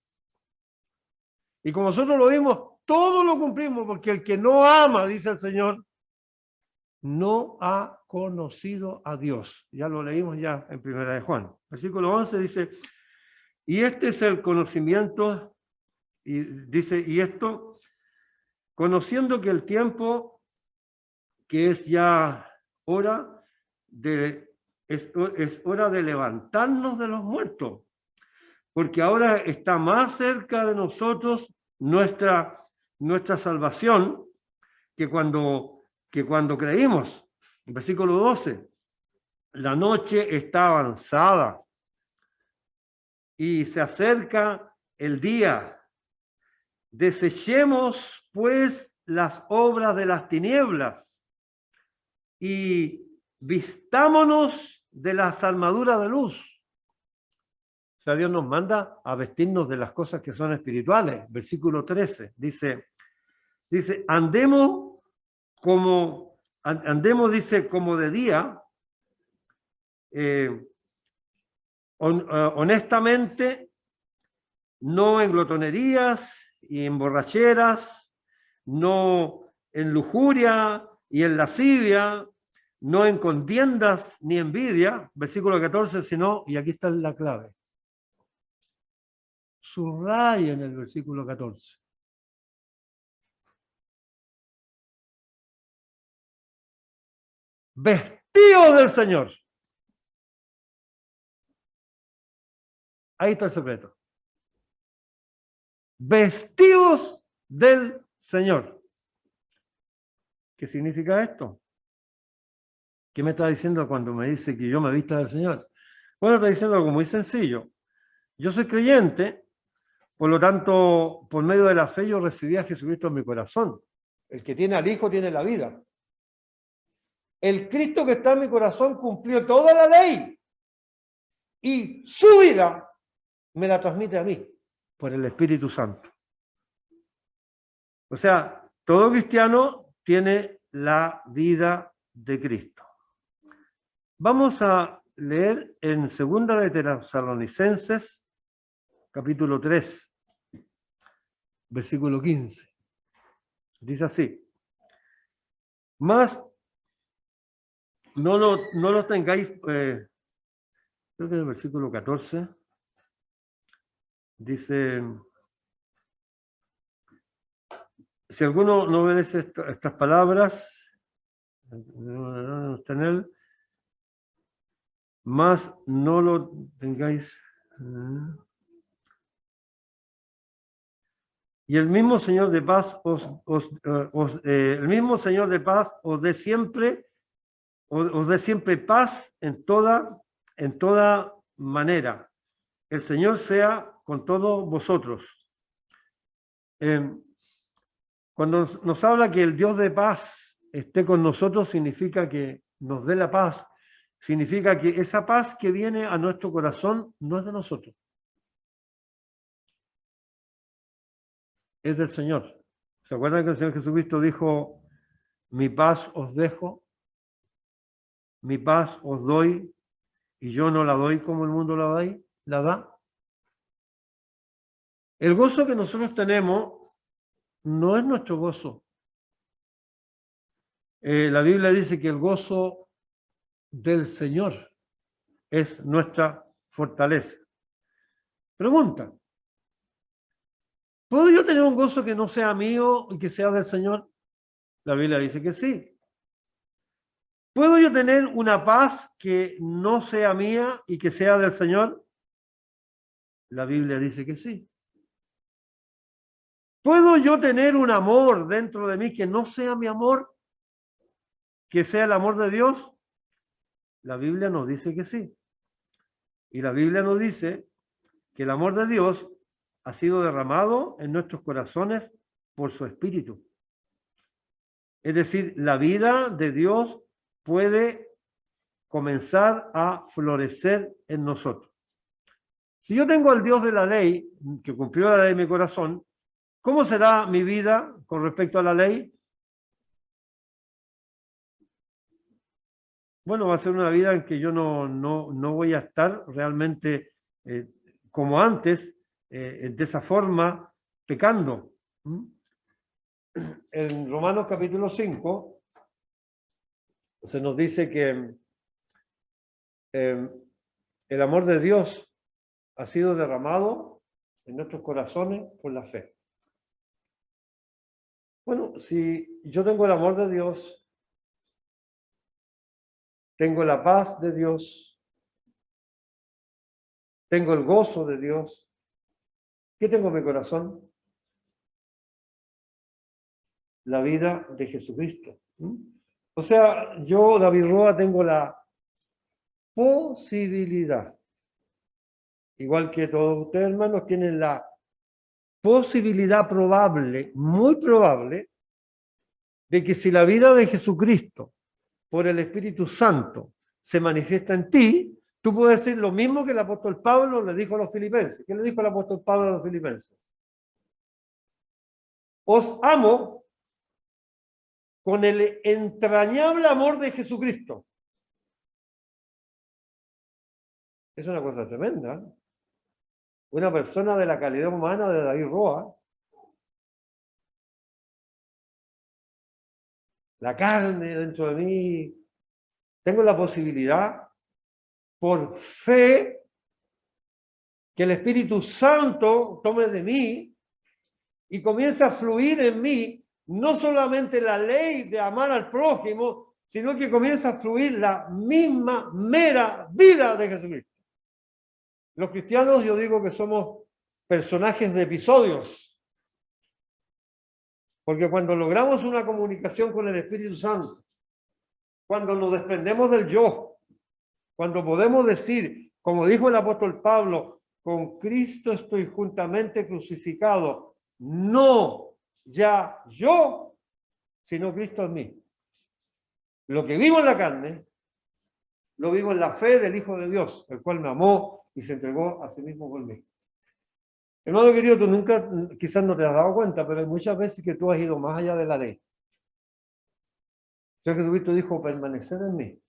S1: Y como nosotros lo vimos, todo lo cumplimos, porque el que no ama, dice el Señor, no ha conocido a Dios. Ya lo leímos ya en 1 de Juan. Versículo 11 dice, y este es el conocimiento, y dice, y esto conociendo que el tiempo que es ya hora es hora de levantarnos de los muertos, porque ahora está más cerca de nosotros nuestra salvación que cuando creímos. Versículo 12. La noche está avanzada y se acerca el día. Desechemos, pues, las obras de las tinieblas y vistámonos de las armaduras de luz. O sea, Dios nos manda a vestirnos de las cosas que son espirituales. Versículo 13 dice, andemos, dice, como de día, honestamente, no en glotonerías y en borracheras, no en lujuria y en lascivia, no en contiendas ni envidia, versículo 14, sino, y aquí está la clave, subrayen el versículo 14. Vestidos del Señor. Ahí está el secreto. Vestidos del Señor. ¿Qué significa esto? ¿Qué me está diciendo cuando me dice que yo me vista del Señor? Bueno, está diciendo algo muy sencillo. Yo soy creyente, por lo tanto, por medio de la fe yo recibí a Jesucristo en mi corazón. El que tiene al Hijo tiene la vida. El Cristo que está en mi corazón cumplió toda la ley y su vida me la transmite a mí por el Espíritu Santo. O sea, todo cristiano tiene la vida de Cristo. Vamos a leer en 2 de Tesalonicenses, capítulo 3, versículo 15. Dice así: más no lo tengáis, creo que es el versículo 14, dice, si alguno no obedece estas palabras, no está en él, más no lo tengáis. Y el mismo Señor de paz el mismo Señor de paz os dé siempre paz en toda manera. El Señor sea con todos vosotros. Cuando nos habla que el Dios de paz esté con nosotros, significa que nos dé la paz. Significa que esa paz que viene a nuestro corazón no es de nosotros. Es del Señor. ¿Se acuerdan que el Señor Jesucristo dijo, mi paz os dejo, mi paz os doy, y yo no la doy como el mundo la da? El gozo que nosotros tenemos no es nuestro gozo. La Biblia dice que el gozo del Señor es nuestra fortaleza. Pregunta: ¿puedo yo tener un gozo que no sea mío y que sea del Señor? La Biblia dice que sí. ¿Puedo yo tener una paz que no sea mía y que sea del Señor? La Biblia dice que sí. ¿Puedo yo tener un amor dentro de mí que no sea mi amor, que sea el amor de Dios? La Biblia nos dice que sí. Y la Biblia nos dice que el amor de Dios ha sido derramado en nuestros corazones por su Espíritu. Es decir, la vida de Dios puede comenzar a florecer en nosotros. Si yo tengo al Dios de la ley, que cumplió la ley en mi corazón, ¿cómo será mi vida con respecto a la ley? Bueno, va a ser una vida en que yo no voy a estar realmente como antes, de esa forma, pecando. En Romanos capítulo 5 se nos dice que el amor de Dios ha sido derramado en nuestros corazones por la fe. Bueno, si yo tengo el amor de Dios, tengo la paz de Dios, tengo el gozo de Dios, ¿qué tengo en mi corazón? La vida de Jesucristo. O sea, yo, David Roa, tengo la posibilidad, igual que todos ustedes, hermanos, tienen la posibilidad probable, muy probable, de que si la vida de Jesucristo por el Espíritu Santo se manifiesta en ti, tú puedes decir lo mismo que el apóstol Pablo le dijo a los filipenses. ¿Qué le dijo el apóstol Pablo a los filipenses? Os amo con el entrañable amor de Jesucristo. Es una cosa tremenda. Una persona de la calidad humana de David Roa, la carne dentro de mí, tengo la posibilidad, por fe, que el Espíritu Santo tome de mí y comience a fluir en mí, no solamente la ley de amar al prójimo, sino que comienza a fluir la misma mera vida de Jesucristo. Los cristianos, yo digo que somos personajes de episodios, porque cuando logramos una comunicación con el Espíritu Santo, cuando nos desprendemos del yo, cuando podemos decir, como dijo el apóstol Pablo, con Cristo estoy juntamente crucificado, no ya yo, sino Cristo en mí. Lo que vivo en la carne, lo vivo en la fe del Hijo de Dios, el cual me amó y se entregó a sí mismo por mí. Hermano querido, tú nunca, quizás no te has dado cuenta, pero hay muchas veces que tú has ido más allá de la ley. O sea, Jesucristo dijo, permanecer en mí.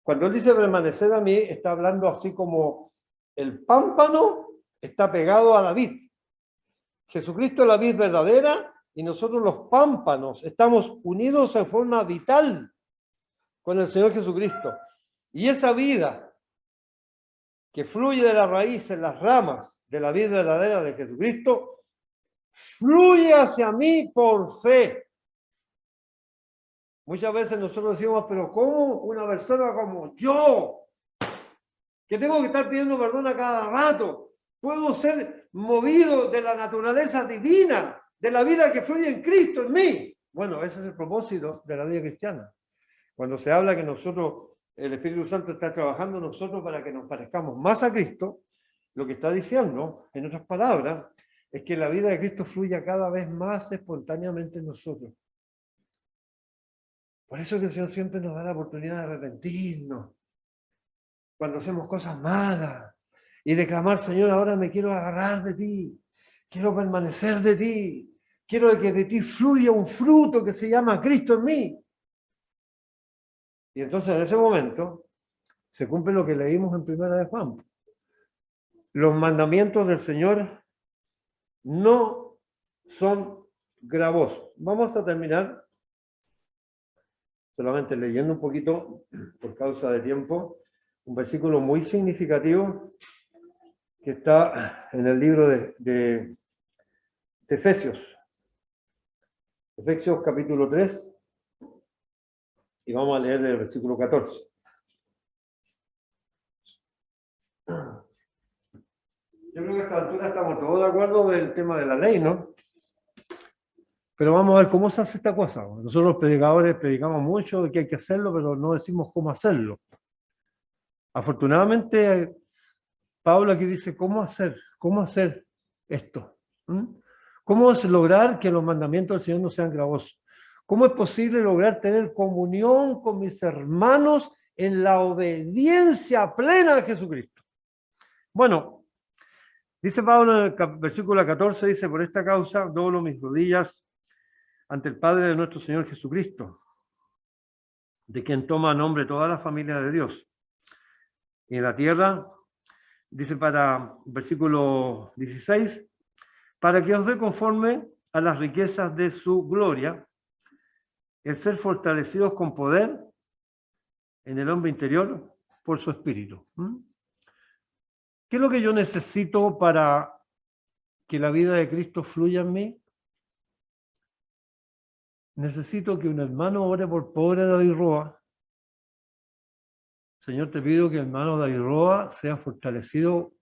S1: Cuando él dice permanecer a mí, está hablando así como el pámpano está pegado a la vid. Jesucristo es la vid verdadera y nosotros los pámpanos estamos unidos en forma vital con el Señor Jesucristo. Y esa vida que fluye de la raíz en las ramas de la vid verdadera de Jesucristo, fluye hacia mí por fe. Muchas veces nosotros decimos, pero ¿cómo una persona como yo, que tengo que estar pidiendo perdón a cada rato, puedo ser movido de la naturaleza divina, de la vida que fluye en Cristo en mí? Bueno, ese es el propósito de la vida cristiana. Cuando se habla que nosotros, el Espíritu Santo está trabajando en nosotros para que nos parezcamos más a Cristo, lo que está diciendo, en otras palabras, es que la vida de Cristo fluya cada vez más espontáneamente en nosotros. Por eso que el Señor siempre nos da la oportunidad de arrepentirnos cuando hacemos cosas malas y de clamar, Señor, ahora me quiero agarrar de ti, quiero permanecer de ti, quiero que de ti fluya un fruto que se llama Cristo en mí. Y entonces en ese momento se cumple lo que leímos en Primera de Juan. Los mandamientos del Señor no son gravosos. Vamos a terminar solamente leyendo un poquito, por causa de tiempo, un versículo muy significativo que está en el libro de Efesios. Efesios capítulo 3, y vamos a leer el versículo 14. Yo creo que a esta altura estamos todos de acuerdo del tema de la ley, ¿no? Pero vamos a ver cómo se hace esta cosa. Nosotros los predicadores predicamos mucho de que hay que hacerlo, pero no decimos cómo hacerlo. Afortunadamente, Pablo aquí dice cómo hacer esto. ¿Cómo es lograr que los mandamientos del Señor no sean gravosos? ¿Cómo es posible lograr tener comunión con mis hermanos en la obediencia plena a Jesucristo? Bueno, dice Pablo en el versículo 14, dice, por esta causa doblo mis rodillas ante el Padre de nuestro Señor Jesucristo, de quien toma nombre toda la familia de Dios. Y en la tierra, dice para versículo 16, para que os dé conforme a las riquezas de su gloria, el ser fortalecidos con poder en el hombre interior por su espíritu. ¿Qué es lo que yo necesito para que la vida de Cristo fluya en mí? necesito que un hermano ore por pobre David Roa. Señor, te pido que el hermano David Roa sea fortalecido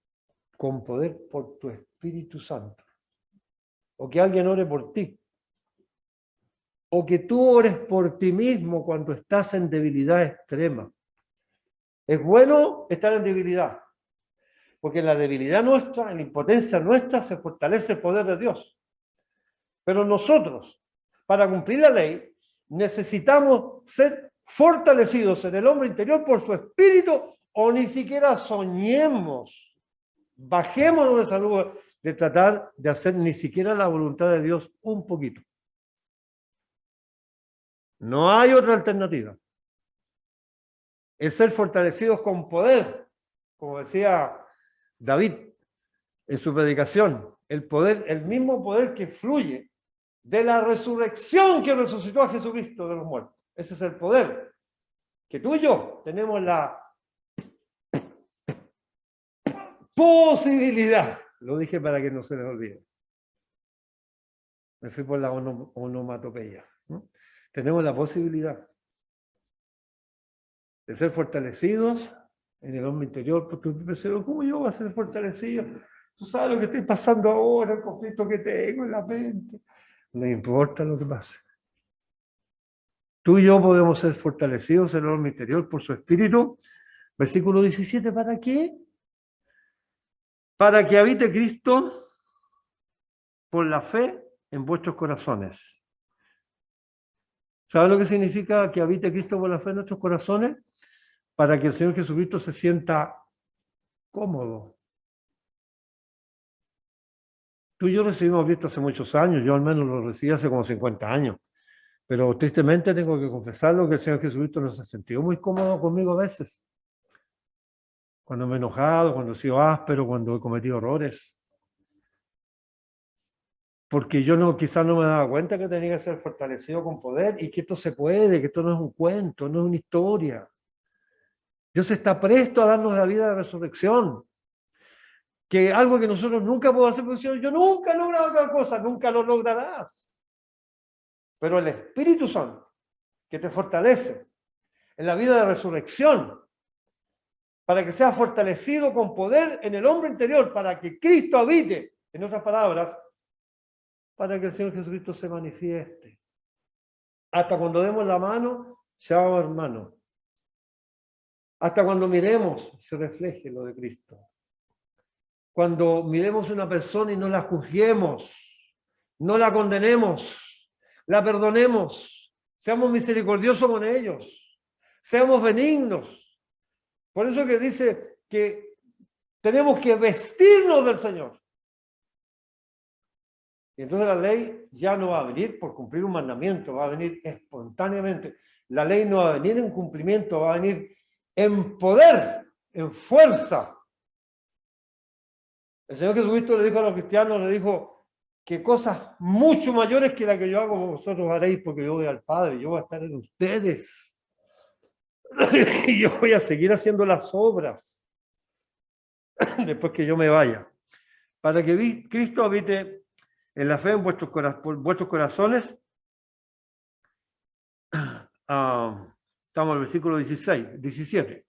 S1: con poder por tu Espíritu Santo. O que alguien ore por ti. O que tú ores por ti mismo cuando estás en debilidad extrema. Es bueno estar en debilidad, porque en la debilidad nuestra, en la impotencia nuestra, se fortalece el poder de Dios. Pero nosotros, para cumplir la ley, necesitamos ser fortalecidos en el hombre interior por su espíritu, o ni siquiera soñemos, bajémonos de salud de tratar de hacer ni siquiera la voluntad de Dios un poquito. No hay otra alternativa. Es ser fortalecidos con poder, como decía David en su predicación, el poder, el mismo poder que fluye de la resurrección que resucitó a Jesucristo de los muertos. Ese es el poder que tú y yo tenemos la posibilidad. Lo dije para que no se les olvide. Me fui por la onomatopeya, ¿no? Tenemos la posibilidad de ser fortalecidos en el hombre interior, porque pensé, ¿cómo yo voy a ser fortalecido? Tú sabes lo que estoy pasando ahora, el conflicto que tengo en la mente. No importa lo que pase. Tú y yo podemos ser fortalecidos en el hombre interior por su espíritu. Versículo 17, ¿para qué? Para que habite Cristo por la fe en vuestros corazones. ¿Sabes lo que significa que habite Cristo por la fe en nuestros corazones? Para que el Señor Jesucristo se sienta cómodo. Tú y yo recibimos Cristo hace muchos años, yo al menos lo recibí hace como 50 años, pero tristemente tengo que confesarlo que el Señor Jesucristo no se ha sentido muy cómodo conmigo a veces. Cuando me he enojado, cuando he sido áspero, cuando he cometido errores. Porque yo no, quizás no me daba cuenta que tenía que ser fortalecido con poder y que esto se puede, que esto no es un cuento, no es una historia. Dios está presto a darnos la vida de resurrección. Que algo que nosotros nunca podemos hacer, porque yo nunca he logrado tal cosa, nunca lo lograrás. Pero el Espíritu Santo, que te fortalece en la vida de resurrección, para que seas fortalecido con poder en el hombre interior, para que Cristo habite, en otras palabras, para que el Señor Jesucristo se manifieste. Hasta cuando demos la mano, chao hermano. Hasta cuando miremos, se refleje lo de Cristo. Cuando miremos a una persona y no la juzguemos, no la condenemos, la perdonemos, seamos misericordiosos con ellos, seamos benignos. Por eso que dice que tenemos que vestirnos del Señor. Y entonces la ley ya no va a venir por cumplir un mandamiento, va a venir espontáneamente. La ley no va a venir en cumplimiento, va a venir en poder, en fuerza. El Señor Jesucristo le dijo a los cristianos, le dijo que cosas mucho mayores que las que yo hago vosotros haréis, porque yo voy al Padre, yo voy a estar en ustedes. Y yo voy a seguir haciendo las obras después que yo me vaya. Para que Cristo habite en la fe en vuestros corazones. Estamos en el versículo 17.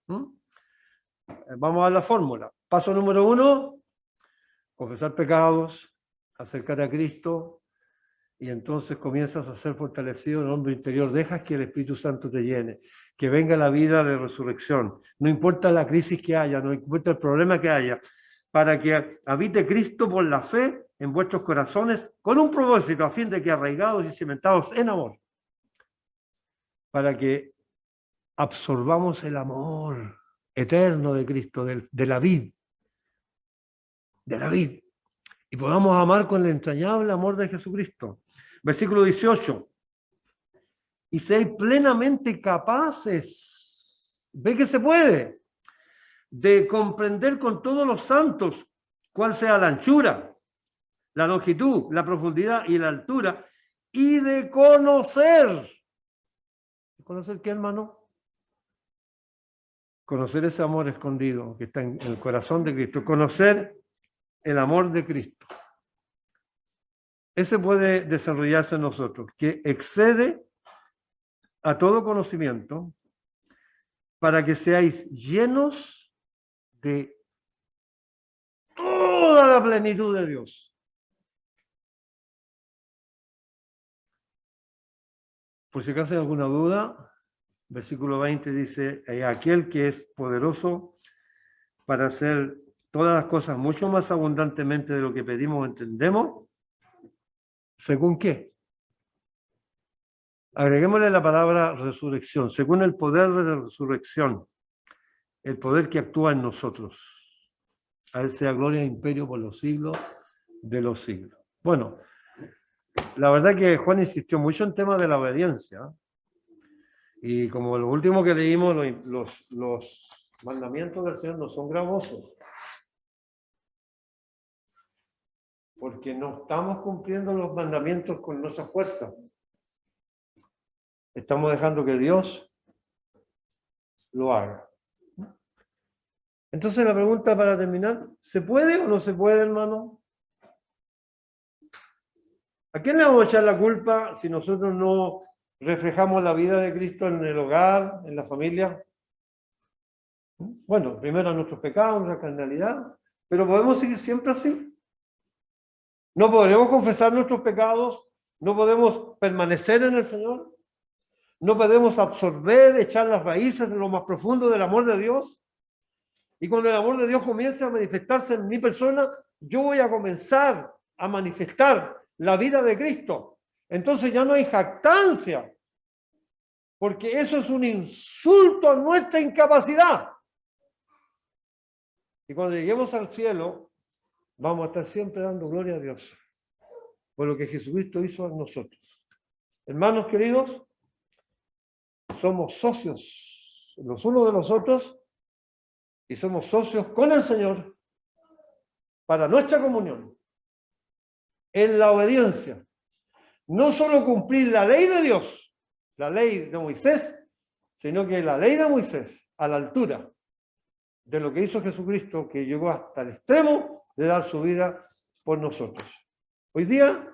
S1: Vamos a la fórmula. Paso número 1, confesar pecados, acercar a Cristo, y entonces comienzas a ser fortalecido en el hombre interior. Dejas que el Espíritu Santo te llene, que venga la vida de resurrección. No importa la crisis que haya, no importa el problema que haya, para que habite Cristo por la fe en vuestros corazones, con un propósito, a fin de que arraigados y cimentados en amor, para que absorbamos el amor eterno de Cristo, de la vid, y podamos amar con el entrañable amor de Jesucristo. Versículo 18. Y seáis plenamente capaces, ve que se puede, de comprender con todos los santos cuál sea la anchura, la longitud, la profundidad y la altura, y de conocer. ¿Conocer qué, hermano? Conocer ese amor escondido que está en el corazón de Cristo. Conocer el amor de Cristo. ese puede desarrollarse en nosotros, que excede a todo conocimiento, para que seáis llenos de toda la plenitud de Dios. Por si acaso hay alguna duda, versículo 20 dice, aquel que es poderoso para hacer todas las cosas mucho más abundantemente de lo que pedimos o entendemos, ¿según qué? Agreguémosle la palabra resurrección, según el poder de la resurrección, el poder que actúa en nosotros. A él sea gloria e imperio por los siglos de los siglos. Bueno, la verdad que Juan insistió mucho en temas de la obediencia. Y como lo último que leímos, los mandamientos del Señor no son gravosos. Porque no estamos cumpliendo los mandamientos con nuestra fuerza. Estamos dejando que Dios lo haga. Entonces la pregunta para terminar, ¿se puede o no se puede, hermano? ¿A quién le vamos a echar la culpa si nosotros no reflejamos la vida de Cristo en el hogar, en la familia? Bueno, primero a nuestros pecados, nuestra carnalidad, pero podemos seguir siempre así. No podremos confesar nuestros pecados, no podemos permanecer en el Señor, no podemos absorber, echar las raíces en lo más profundo del amor de Dios. Y cuando el amor de Dios comience a manifestarse en mi persona, yo voy a comenzar a manifestar la vida de Cristo. Entonces ya no hay jactancia, porque eso es un insulto a nuestra incapacidad. Y cuando lleguemos al cielo, vamos a estar siempre dando gloria a Dios por lo que Jesucristo hizo en nosotros. Hermanos queridos, somos socios los unos de los otros y somos socios con el Señor para nuestra comunión en la obediencia. No solo cumplir la ley de Dios, la ley de Moisés, sino que la ley de Moisés a la altura de lo que hizo Jesucristo, que llegó hasta el extremo de dar su vida por nosotros. Hoy día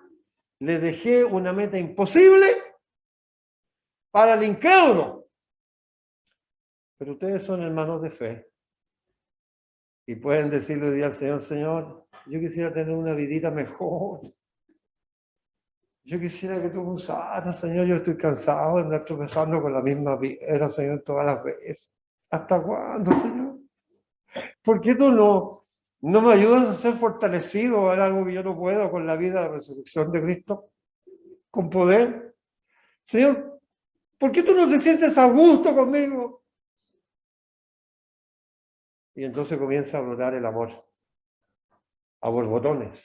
S1: les dejé una meta imposible para el incrédulo, pero ustedes son hermanos de fe y pueden decirle hoy día al Señor, Señor, yo quisiera tener una vidita mejor. Yo quisiera que tú me usaras, Señor, yo estoy cansado de andar tropezando con la misma piedra, Señor, todas las veces. ¿Hasta cuándo, Señor? ¿Por qué tú no me ayudas a ser fortalecido en algo que yo no puedo con la vida de resurrección de Cristo? Con poder. Señor, ¿por qué tú no te sientes a gusto conmigo? Y entonces comienza a brotar el amor. A borbotones.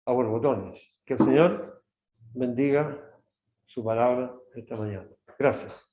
S1: A borbotones. Que el Señor bendiga su palabra esta mañana. Gracias.